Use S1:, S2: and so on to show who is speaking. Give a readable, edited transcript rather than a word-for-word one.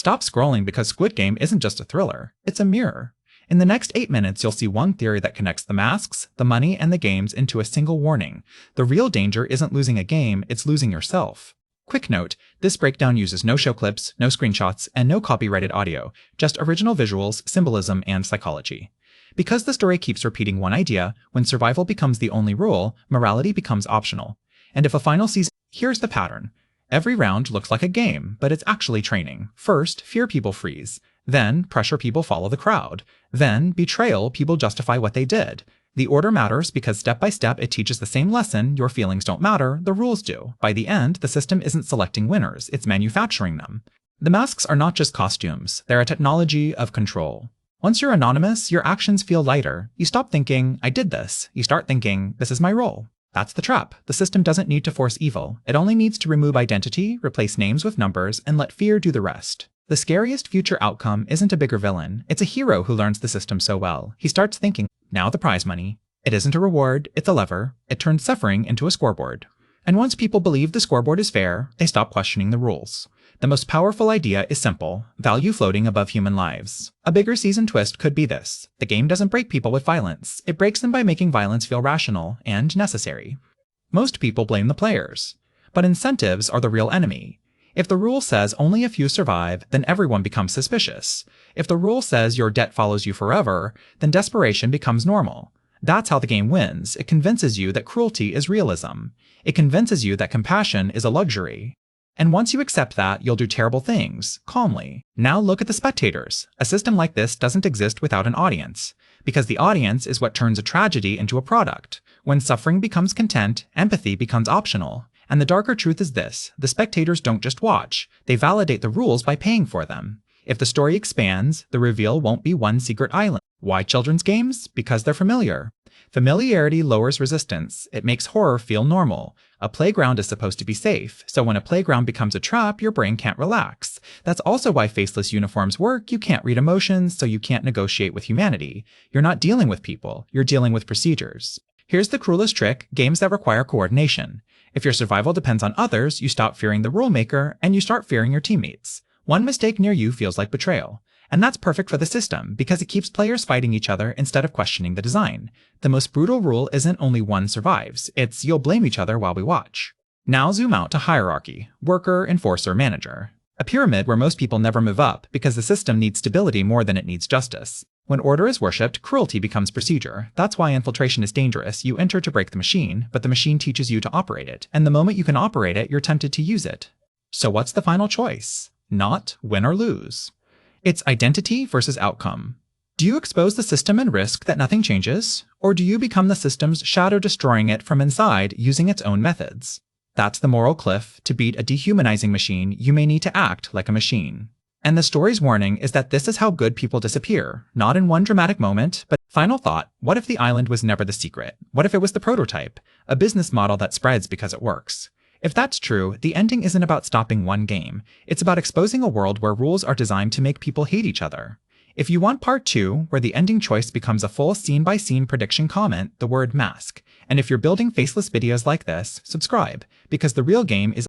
S1: Stop scrolling because Squid Game isn't just a thriller, it's a mirror. In the next 8 minutes, you'll see one theory that connects the masks, the money, and the games into a single warning. The real danger isn't losing a game, it's losing yourself. Quick note, this breakdown uses no show clips, no screenshots, and no copyrighted audio, just original visuals, symbolism, and psychology. Because the story keeps repeating one idea, when survival becomes the only rule, morality becomes optional. And if a final season, here's the pattern. Every round looks like a game, but it's actually training. First, fear people freeze. Then, pressure people follow the crowd. Then, betrayal people justify what they did. The order matters because step by step it teaches the same lesson: your feelings don't matter, the rules do. By the end, the system isn't selecting winners, it's manufacturing them. The masks are not just costumes, they're a technology of control. Once you're anonymous, your actions feel lighter. You stop thinking, I did this. You start thinking, this is my role. That's the trap. The system doesn't need to force evil. It only needs to remove identity, replace names with numbers, and let fear do the rest. The scariest future outcome isn't a bigger villain. It's a hero who learns the system so well. He starts thinking, now the prize money. It isn't a reward, it's a lever. It turns suffering into a scoreboard. And once people believe the scoreboard is fair, they stop questioning the rules. The most powerful idea is simple: value floating above human lives. A bigger season twist could be this: the game doesn't break people with violence. It breaks them by making violence feel rational and necessary. Most people blame the players. But incentives are the real enemy. If the rule says only a few survive, then everyone becomes suspicious. If the rule says your debt follows you forever, then desperation becomes normal. That's how the game wins. It convinces you that cruelty is realism. It convinces you that compassion is a luxury. And once you accept that, you'll do terrible things, calmly. Now look at the Spectators. A system like this doesn't exist without an audience, because the audience is what turns a tragedy into a product. When suffering becomes content, empathy becomes optional. And the darker truth is this: the spectators don't just watch, they validate the rules by paying for them. If the story expands, the reveal won't be one secret island. Why children's games? Because they're familiar. Familiarity lowers resistance. It makes horror feel normal. A playground is supposed to be safe, so when a playground becomes a trap, your brain can't relax. That's also why faceless uniforms work. You can't read emotions, so you can't negotiate with humanity. You're not dealing with people, you're dealing with procedures. Here's the cruelest trick: games that require coordination. If your survival depends on others, you stop fearing the rule maker, and you start fearing your teammates. One mistake near you feels like betrayal. And that's perfect for the system, because it keeps players fighting each other instead of questioning the design. The most brutal rule isn't only one survives, it's you'll blame each other while we watch. Now zoom out to hierarchy: worker, enforcer, manager. A pyramid where most people never move up, because the system needs stability more than it needs justice. When order is worshipped, cruelty becomes procedure. That's why infiltration is dangerous. You enter to break the machine, but the machine teaches you to operate it. And the moment you can operate it, you're tempted to use it. So what's the final choice? Not win or lose. It's identity versus outcome. Do you expose the system and risk that nothing changes? Or do you become the system's shadow, destroying it from inside using its own methods? That's the moral cliff. To beat a dehumanizing machine, you may need to act like a machine. And the story's warning is that this is how good people disappear, not in one dramatic moment, but final thought: what if the island was never the secret? What if it was the prototype? A business model that spreads because it works. If that's true, the ending isn't about stopping one game. It's about exposing a world where rules are designed to make people hate each other. If you want part 2, where the ending choice becomes a full scene-by-scene prediction, comment the word mask. And if you're building faceless videos like this, subscribe, because the real game is